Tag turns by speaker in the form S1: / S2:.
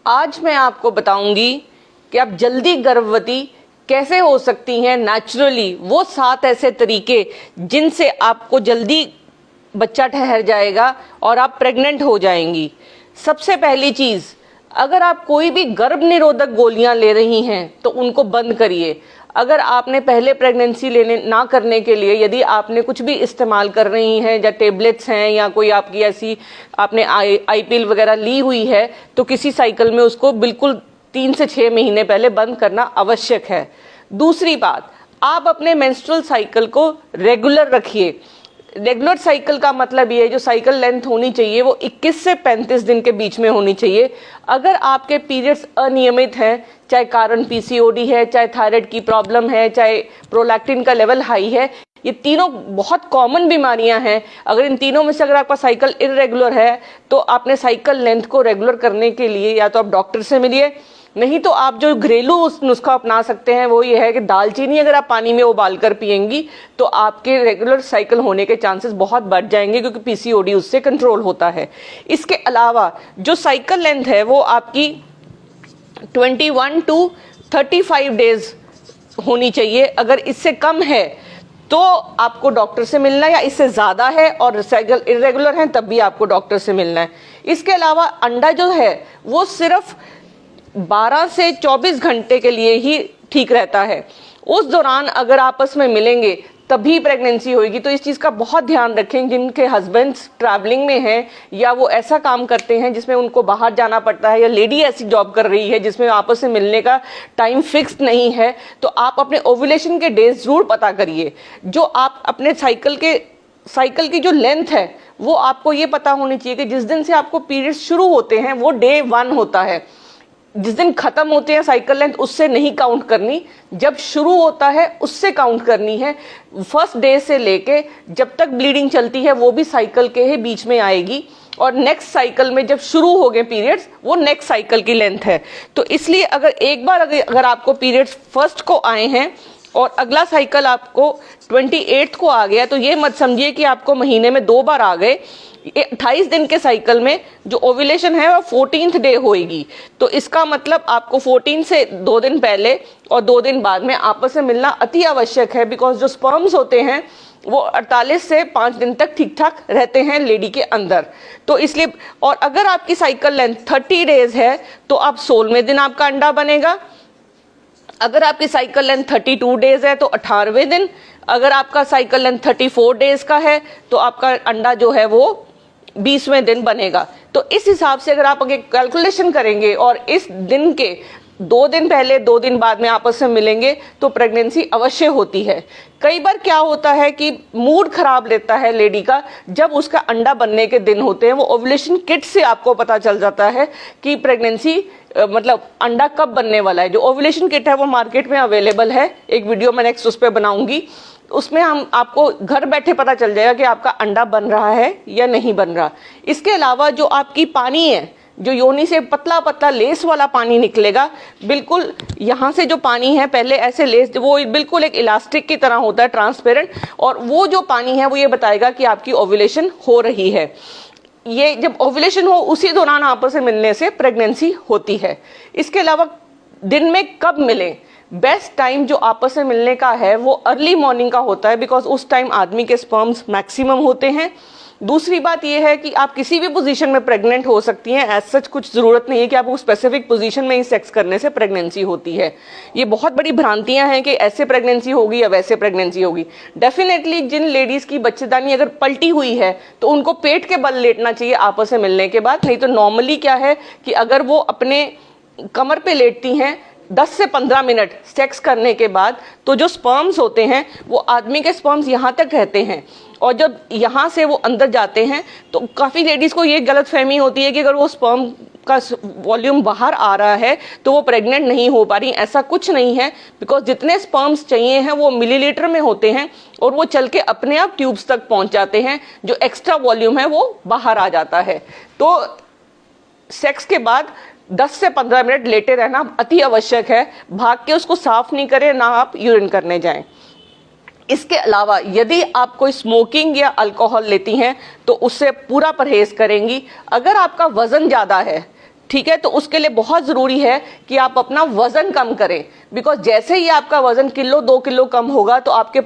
S1: आज मैं आपको बताऊंगी कि आप जल्दी गर्भवती कैसे हो सकती हैं नेचुरली। वो 7 ऐसे तरीके जिनसे आपको जल्दी बच्चा ठहर जाएगा और आप प्रेग्नेंट हो जाएंगी। सबसे पहली चीज, अगर आप कोई भी गर्भ निरोधक गोलियां ले रही हैं तो उनको बंद करिए। अगर आपने पहले प्रेगनेंसी लेने ना करने के लिए यदि आपने कुछ भी इस्तेमाल कर रही हैं या टेबलेट्स हैं या कोई आपकी ऐसी आपने आई पिल वगैरह ली हुई है तो किसी साइकिल में उसको बिल्कुल 3 से 6 महीने पहले बंद करना आवश्यक है। दूसरी बात, आप अपने मेंस्ट्रुअल साइकिल को रेगुलर रखिए। रेगुलर साइकिल का मतलब ये है जो साइकिल लेंथ होनी चाहिए वो 21 से 35 दिन के बीच में होनी चाहिए। अगर आपके पीरियड्स अनियमित हैं, चाहे कारण पीसीओडी है, चाहे थायराइड की प्रॉब्लम है, चाहे प्रोलैक्टिन का लेवल हाई है, ये तीनों बहुत कॉमन बीमारियां हैं। अगर इन तीनों में से अगर आपका साइकिल इरेगुलर है तो आपने साइकिल लेंथ को रेगुलर करने के लिए या तो आप डॉक्टर से मिलिए, नहीं तो आप जो घरेलू नुस्खा अपना सकते हैं वो ये है कि दालचीनी अगर आप पानी में उबाल कर पिएंगी तो आपके रेगुलर साइकिल होने के चांसेस बहुत बढ़ जाएंगे क्योंकि पीसीओडी उससे कंट्रोल होता है। इसके अलावा जो साइकिल लेंथ है वो आपकी 21 टू 35 डेज होनी चाहिए। अगर इससे कम है तो आपको डॉक्टर से मिलना है, या इससे ज्यादा है और साइकिल इरेगुलर है तब भी आपको डॉक्टर से मिलना है। इसके अलावा अंडा जो है वो सिर्फ 12 से 24 घंटे के लिए ही ठीक रहता है। उस दौरान अगर आपस में मिलेंगे तभी प्रेगनेंसी होगी। तो इस चीज का बहुत ध्यान रखें। जिनके हस्बैंड्स ट्रैवलिंग में हैं या वो ऐसा काम करते हैं जिसमें उनको बाहर जाना पड़ता है, या लेडी ऐसी जॉब कर रही है जिसमें आपस में मिलने का टाइम फिक्स नहीं है, तो आप अपने ओव्यूलेशन के डेज जरूर पता करिए। जो आप अपने साइकिल की जो लेंथ है वो आपको ये पता होनी चाहिए कि जिस दिन से आपको पीरियड्स शुरू होते हैं वो डे 1 होता है। जिस दिन खत्म होते हैं साइकिल लेंथ उससे नहीं काउंट करनी, जब शुरू होता है उससे काउंट करनी है। फर्स्ट डे से लेके जब तक ब्लीडिंग चलती है वो भी साइकिल के ही बीच में आएगी, और नेक्स्ट साइकिल में जब शुरू हो गए पीरियड्स वो नेक्स्ट साइकिल की लेंथ है। तो इसलिए अगर एक बार अगर आपको पीरियड्स फर्स्ट को आए हैं और अगला साइकिल आपको 28 को आ गया तो ये मत समझिए कि आपको महीने में 2 बार आ गए। 28 दिन के साइकिल में जो ओव्यूलेशन है वो 14th डे होएगी। तो इसका मतलब आपको 14 से 2 दिन पहले और 2 दिन बाद में आपस में मिलना अति आवश्यक है, बिकॉज जो स्पर्म्स होते हैं वो 48 से 5 दिन तक ठीक ठाक रहते हैं लेडी के अंदर। तो इसलिए, और अगर आपकी साइकिल लेंथ 30 डेज है तो आप 16वें दिन आपका अंडा बनेगा। अगर आपकी साइकिल लेंथ 32 डेज है तो 18वें दिन। अगर आपका साइकिल लेंथ 34 डेज का है तो आपका अंडा जो है वो 20वें दिन बनेगा। तो इस हिसाब से अगर आप आगे कैलकुलेशन करेंगे और इस दिन के 2 दिन पहले 2 दिन बाद में आपस में मिलेंगे तो प्रेगनेंसी अवश्य होती है। कई बार क्या होता है कि मूड खराब लेता है लेडी का जब उसका अंडा बनने के दिन होते हैं। वो ओव्यूलेशन किट से आपको पता चल जाता है कि प्रेगनेंसी मतलब अंडा कब बनने वाला है। जो ओव्यूलेशन किट है वो मार्केट में अवेलेबल है, एक वीडियो मैं नेक्स्ट उस पर बनाऊंगी। उसमें हम आपको घर बैठे पता चल जाएगा कि आपका अंडा बन रहा है या नहीं बन रहा। इसके अलावा जो आपकी पानी है, जो योनि से पतला पतला लेस वाला पानी निकलेगा, बिल्कुल यहाँ से जो पानी है पहले ऐसे लेस वो बिल्कुल एक इलास्टिक की तरह होता है, ट्रांसपेरेंट, और वो जो पानी है वो ये बताएगा कि आपकी ओव्यूलेशन हो रही है। ये जब ओव्यूलेशन हो उसी दौरान आपस में मिलने से प्रेगनेंसी होती है। इसके अलावा दिन में कब मिलें, बेस्ट टाइम जो आपस में मिलने का है वो अर्ली मॉर्निंग का होता है, बिकॉज उस टाइम आदमी के स्पर्म्स मैक्सिमम होते हैं। दूसरी बात यह है कि आप किसी भी पोजीशन में प्रेग्नेंट हो सकती हैं। एज सच कुछ जरूरत नहीं है कि आपको स्पेसिफिक पोजीशन में ही सेक्स करने से प्रेगनेंसी होती है। ये बहुत बड़ी भ्रांतियां हैं कि ऐसे प्रेगनेंसी होगी या वैसे प्रेगनेंसी होगी। डेफिनेटली जिन लेडीज की बच्चेदानी अगर पलटी हुई है तो उनको पेट के बल लेटना चाहिए आपस में मिलने के बाद। नहीं तो नॉर्मली क्या है कि अगर वो अपने कमर पे लेटती हैं 10 से 15 मिनट सेक्स करने के बाद तो जो स्पर्म्स होते हैं वो आदमी के स्पर्म्स यहाँ तक रहते हैं, और जब यहाँ से वो अंदर जाते हैं तो काफ़ी लेडीज़ को ये गलत फहमी होती है कि अगर वो स्पर्म का वॉल्यूम बाहर आ रहा है तो वो प्रेग्नेंट नहीं हो पा रही। ऐसा कुछ नहीं है, बिकॉज जितने स्पर्म्स चाहिए हैं वो मिलीलीटर में होते हैं और वो चल के अपने आप ट्यूब्स तक पहुँच जाते हैं। जो एक्स्ट्रा वॉल्यूम है वो बाहर आ जाता है। तो सेक्स के बाद 10 से 15 मिनट लेटे रहना अति आवश्यक है। भाग के उसको साफ नहीं करें, ना आप यूरिन करने जाएं। इसके अलावा यदि आप कोई स्मोकिंग या अल्कोहल लेती हैं तो उससे पूरा परहेज करेंगी। अगर आपका वजन ज़्यादा है, ठीक है, तो उसके लिए बहुत जरूरी है कि आप अपना वजन कम करें, बिकॉज जैसे ही आपका वजन किलो 2 किलो कम होगा तो आपके